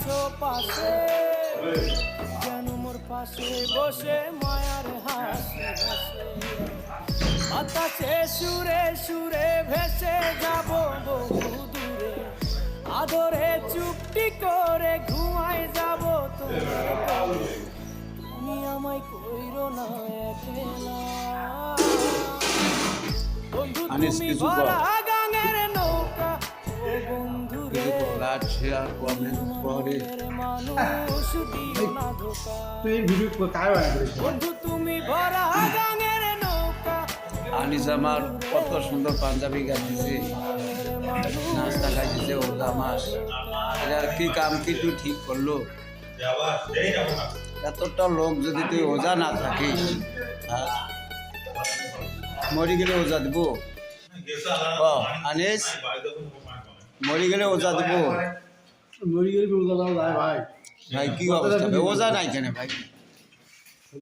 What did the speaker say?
আছো পাশে, যেন মোর পাশে বসে মায়ার হাসি হাসে। বাতাসে সুরে সুরে ভেসে যাব বহু দূরে, আদরে চুপটি করে ঘুমায় যাব তোমার কোলে। তুমি আমায় কইরো না একলা, বন্ধু তুমি ভরা গাঙের নৌকা, ও বন্ধু রে মানুষ দিও না ধোকা। বন্ধু তুমি ভরা গাঙের নৌকা। আনিস আমার কত সুন্দর পাঞ্জাবি গাইতেছে, নাস্তা খাইতেছে ওলা মাস। এটার কি কাম কি তুই ঠিক করলো? এতটা লোক যদি তুই ওজা না থাকিস, হ্যাঁ মরি গেলে ওজা দিব? আনিস মরি গেলে ওজা দিব? ভাই কি অবস্থা? ওজা নাই কেন ভাই?